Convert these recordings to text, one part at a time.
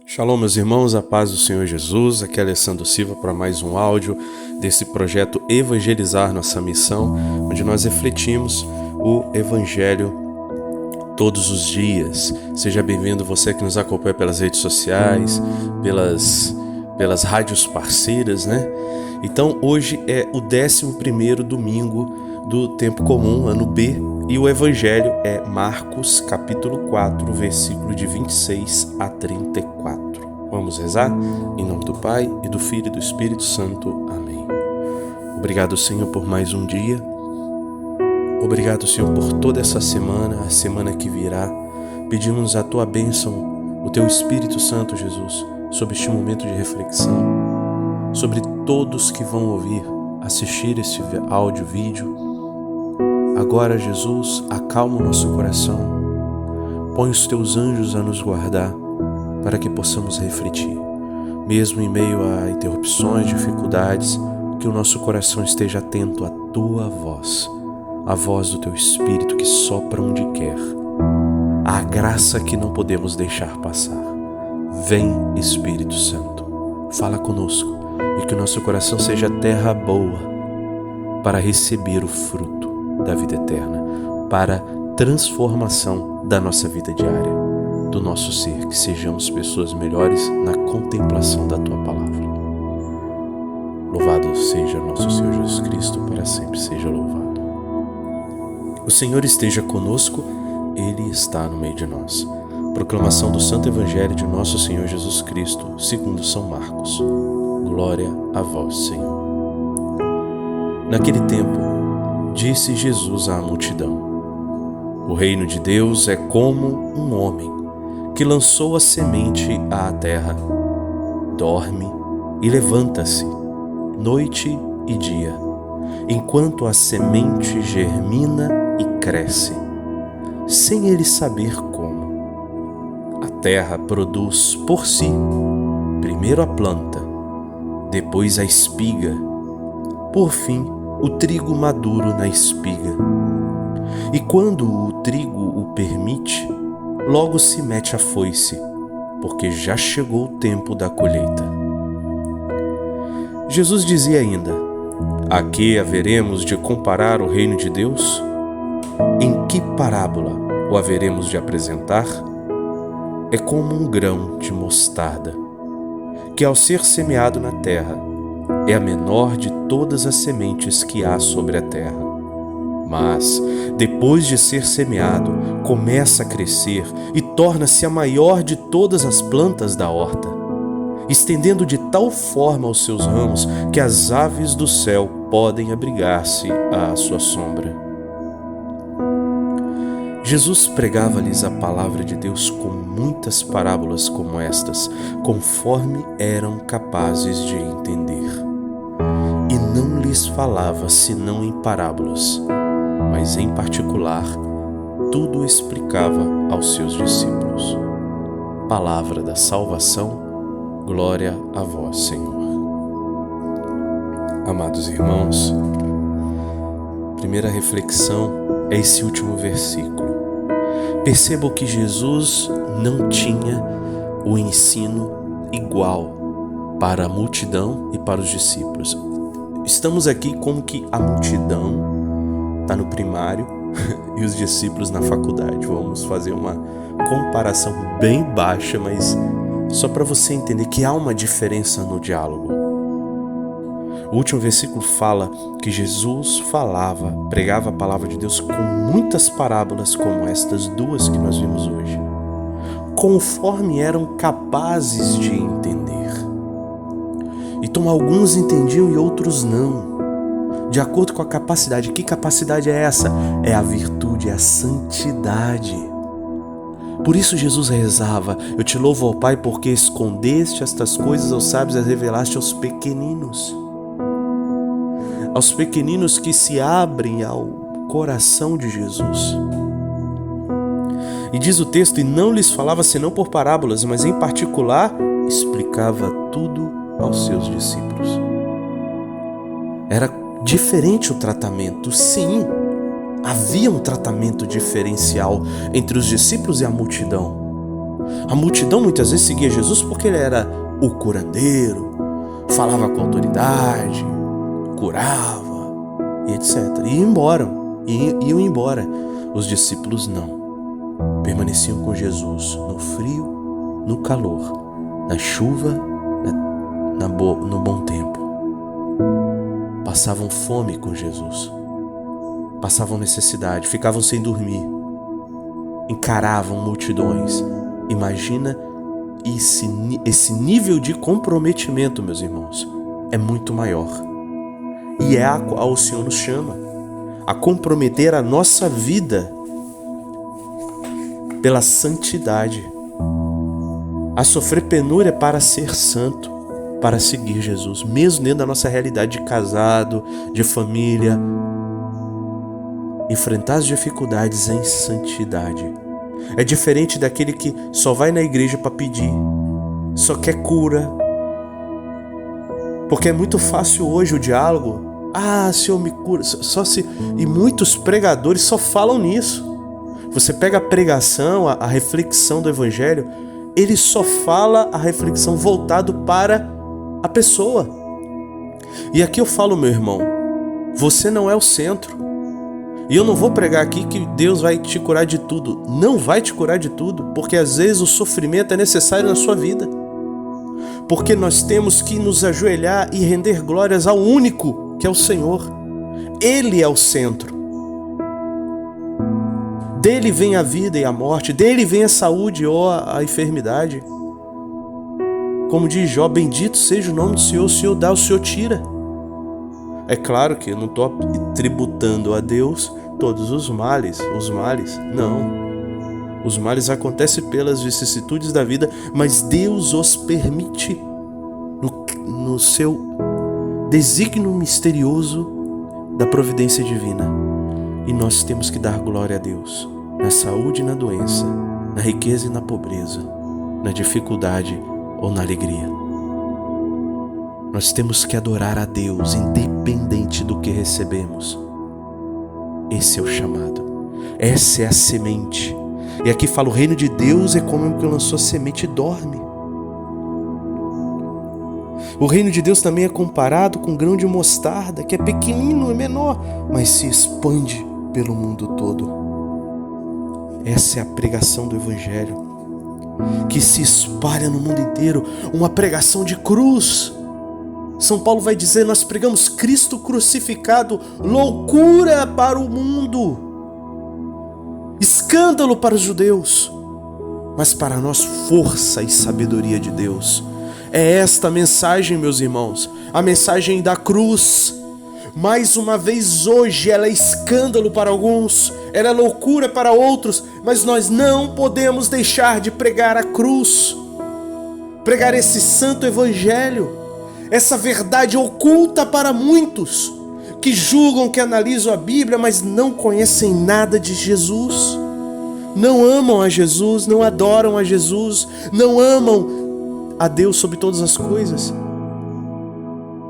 Shalom, meus irmãos, a paz do Senhor Jesus. Aqui é Alessandro Silva para mais um áudio desse projeto Evangelizar Nossa Missão, onde nós refletimos o Evangelho todos os dias. Seja bem-vindo você que nos acompanha pelas redes sociais, pelas rádios parceiras, né? Então, hoje é o 11º domingo do Tempo Comum, ano B, e o Evangelho é Marcos, capítulo 4, versículo de 26 a 34. Vamos rezar? Em nome do Pai, e do Filho e do Espírito Santo. Amém. Obrigado, Senhor, por mais um dia. Obrigado, Senhor, por toda essa semana, a semana que virá. Pedimos a Tua bênção, o Teu Espírito Santo, Jesus, sobre este momento de reflexão, sobre todos que vão ouvir, assistir este áudio, vídeo. Agora, Jesus, acalma o nosso coração, põe os Teus anjos a nos guardar, para que possamos refletir, mesmo em meio a interrupções, dificuldades, que o nosso coração esteja atento à Tua voz, a voz do Teu Espírito que sopra onde quer, a graça que não podemos deixar passar. Vem, Espírito Santo, fala conosco, e que o nosso coração seja terra boa, para receber o fruto da vida eterna, para transformação da nossa vida diária, do nosso ser, que sejamos pessoas melhores na contemplação da Tua palavra. Louvado seja nosso Senhor Jesus Cristo, para sempre seja louvado. O Senhor esteja conosco, Ele está no meio de nós. Proclamação do Santo Evangelho de nosso Senhor Jesus Cristo, segundo São Marcos. Glória a vós, Senhor. Naquele tempo, disse Jesus à multidão: O reino de Deus é como um homem que lançou a semente à terra. Dorme e levanta-se, noite e dia, enquanto a semente germina e cresce, sem ele saber como. A terra produz por si, primeiro a planta, depois a espiga, por fim o trigo maduro na espiga. E quando o trigo o permite, logo se mete a foice, porque já chegou o tempo da colheita. Jesus dizia ainda: A que haveremos de comparar o reino de Deus? Em que parábola o haveremos de apresentar? É como um grão de mostarda, que ao ser semeado na terra, é a menor de todas as sementes que há sobre a terra. Mas, depois de ser semeado, começa a crescer e torna-se a maior de todas as plantas da horta, estendendo de tal forma os seus ramos que as aves do céu podem abrigar-se à sua sombra. Jesus pregava-lhes a palavra de Deus com muitas parábolas como estas, conforme eram capazes de entender. E não lhes falava senão em parábolas, mas em particular tudo explicava aos seus discípulos. Palavra da salvação, glória a vós, Senhor. Amados irmãos, primeira reflexão é esse último versículo. Percebam que Jesus não tinha o ensino igual para a multidão e para os discípulos. Estamos aqui como que a multidão está no primário e os discípulos na faculdade. Vamos fazer uma comparação bem baixa, mas só para você entender que há uma diferença no diálogo. O último versículo fala que Jesus pregava a palavra de Deus com muitas parábolas como estas duas que nós vimos hoje, conforme eram capazes de entender. Então alguns entendiam e outros não, de acordo com a capacidade. Que capacidade é essa? É a virtude, é a santidade. Por isso Jesus rezava: Eu te louvo, ó Pai, porque escondeste estas coisas aos sábios e as revelaste aos pequeninos. Aos pequeninos que se abrem ao coração de Jesus. E diz o texto: E não lhes falava senão por parábolas, mas em particular explicava tudo aos seus discípulos. Era diferente o tratamento, sim, havia um tratamento diferencial entre os discípulos e a multidão. A multidão muitas vezes seguia Jesus porque ele era o curandeiro, falava com autoridade, curava, e etc. Iam embora. Os discípulos não. Permaneciam com Jesus no frio, no calor, na chuva, no bom tempo. Passavam fome com Jesus. Passavam necessidade, ficavam sem dormir. Encaravam multidões. Imagina esse nível de comprometimento, meus irmãos, é muito maior. E é a qual o Senhor nos chama, a comprometer a nossa vida pela santidade, a sofrer penúria para ser santo, para seguir Jesus, mesmo dentro da nossa realidade de casado, de família, enfrentar as dificuldades em santidade. É diferente daquele que só vai na igreja para pedir, só quer cura. Porque é muito fácil hoje o diálogo. Senhor me cura. E muitos pregadores só falam nisso. Você pega a pregação, a reflexão do evangelho, ele só fala a reflexão voltado para a pessoa. E aqui eu falo, meu irmão, você não é o centro. E eu não vou pregar aqui que Deus vai te curar de tudo. Não vai te curar de tudo, porque às vezes o sofrimento é necessário na sua vida. Porque nós temos que nos ajoelhar e render glórias ao único, que é o Senhor. Ele é o centro. Dele vem a vida e a morte, dele vem a saúde ou a enfermidade. Como diz Jó, bendito seja o nome do Senhor, o Senhor dá, o Senhor tira. É claro que eu não estou tributando a Deus todos os males, não. Os males acontecem pelas vicissitudes da vida, mas Deus os permite no seu desígnio misterioso da providência divina. E nós temos que dar glória a Deus na saúde e na doença, na riqueza e na pobreza, na dificuldade ou na alegria. Nós temos que adorar a Deus, independente do que recebemos. Esse é o chamado. Essa é a semente. E aqui fala, o reino de Deus é como o que lançou semente e dorme. O reino de Deus também é comparado com um grão de mostarda, que é pequenino, é menor, mas se expande pelo mundo todo. Essa é a pregação do evangelho, que se espalha no mundo inteiro, uma pregação de cruz. São Paulo vai dizer, nós pregamos Cristo crucificado, loucura para o mundo, escândalo para os judeus, mas para nós força e sabedoria de Deus. É esta a mensagem, meus irmãos, a mensagem da cruz. Mais uma vez hoje ela é escândalo para alguns, ela é loucura para outros, mas nós não podemos deixar de pregar a cruz, pregar esse santo evangelho, essa verdade oculta para muitos que julgam, que analisam a Bíblia, mas não conhecem nada de Jesus, não amam a Jesus, não adoram a Jesus, não amam a Deus sobre todas as coisas.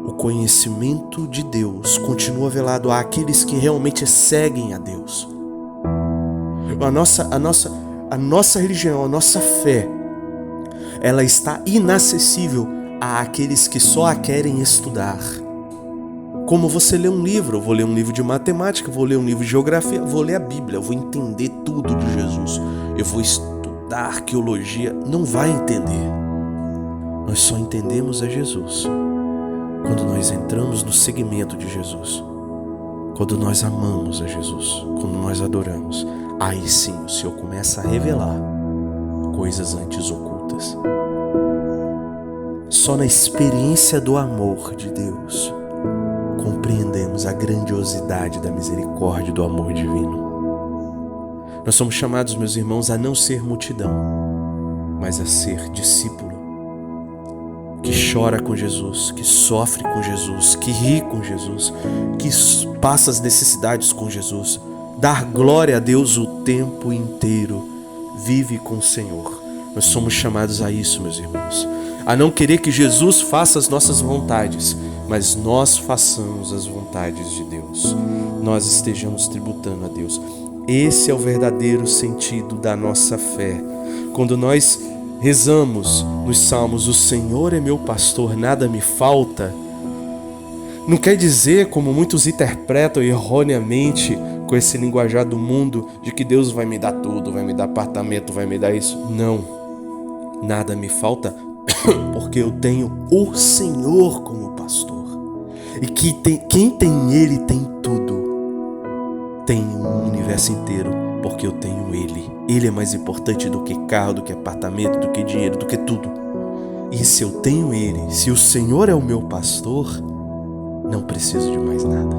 O conhecimento de Deus continua velado àqueles que realmente seguem a Deus. A nossa religião, a nossa fé, ela está inacessível àqueles que só a querem estudar. Como você lê um livro, eu vou ler um livro de matemática, eu vou ler um livro de geografia, eu vou ler a Bíblia, eu vou entender tudo de Jesus, eu vou estudar arqueologia, não vai entender. Nós só entendemos a Jesus quando nós entramos no segmento de Jesus, quando nós amamos a Jesus, quando nós adoramos. Aí sim o Senhor começa a revelar coisas antes ocultas. Só na experiência do amor de Deus compreendemos a grandiosidade da misericórdia e do amor divino. Nós somos chamados, meus irmãos, a não ser multidão, mas a ser discípulo, que chora com Jesus, que sofre com Jesus, que ri com Jesus, que passa as necessidades com Jesus, dar glória a Deus o tempo inteiro, vive com o Senhor. Nós somos chamados a isso, meus irmãos, a não querer que Jesus faça as nossas vontades, mas nós façamos as vontades de Deus, nós estejamos tributando a Deus. Esse é o verdadeiro sentido da nossa fé. Quando nós rezamos nos Salmos, o Senhor é meu pastor, nada me falta, não quer dizer, como muitos interpretam erroneamente com esse linguajar do mundo, de que Deus vai me dar tudo, vai me dar apartamento, vai me dar isso. Não, nada me falta porque eu tenho o Senhor como pastor. E quem tem Ele tem tudo. Tem um universo inteiro porque eu tenho Ele. Ele é mais importante do que carro, do que apartamento, do que dinheiro, do que tudo. E se eu tenho Ele, se o Senhor é o meu pastor, não preciso de mais nada.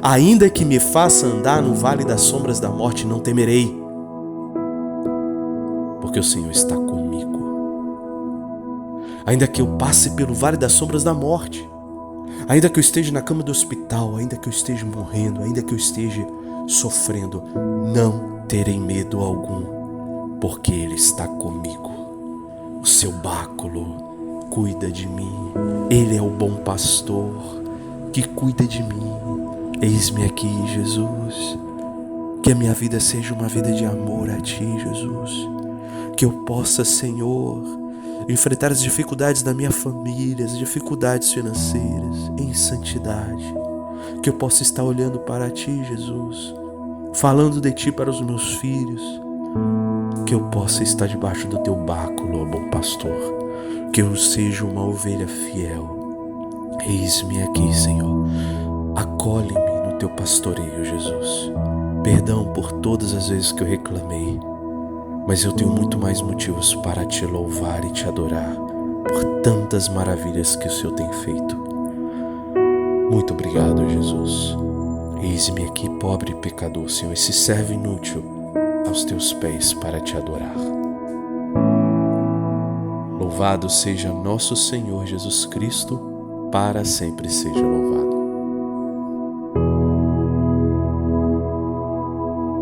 Ainda que me faça andar no vale das sombras da morte, não temerei, porque o Senhor está comigo. Ainda que eu passe pelo vale das sombras da morte, ainda que eu esteja na cama do hospital, ainda que eu esteja morrendo, ainda que eu esteja sofrendo, não terei medo algum, porque Ele está comigo. O seu báculo cuida de mim. Ele é o bom pastor que cuida de mim. Eis-me aqui, Jesus. Que a minha vida seja uma vida de amor a Ti, Jesus. Que eu possa, Senhor, enfrentar as dificuldades da minha família, as dificuldades financeiras, em santidade. Que eu possa estar olhando para Ti, Jesus, falando de Ti para os meus filhos. Que eu possa estar debaixo do Teu báculo, ó bom pastor. Que eu seja uma ovelha fiel. Eis-me aqui, Senhor. Acolhe-me no Teu pastoreio, Jesus. Perdão por todas as vezes que eu reclamei, mas eu tenho muito mais motivos para Te louvar e Te adorar por tantas maravilhas que o Senhor tem feito. Muito obrigado, Jesus. Eis-me aqui, pobre pecador, Senhor, esse servo inútil aos Teus pés para Te adorar. Louvado seja nosso Senhor Jesus Cristo, para sempre seja louvado.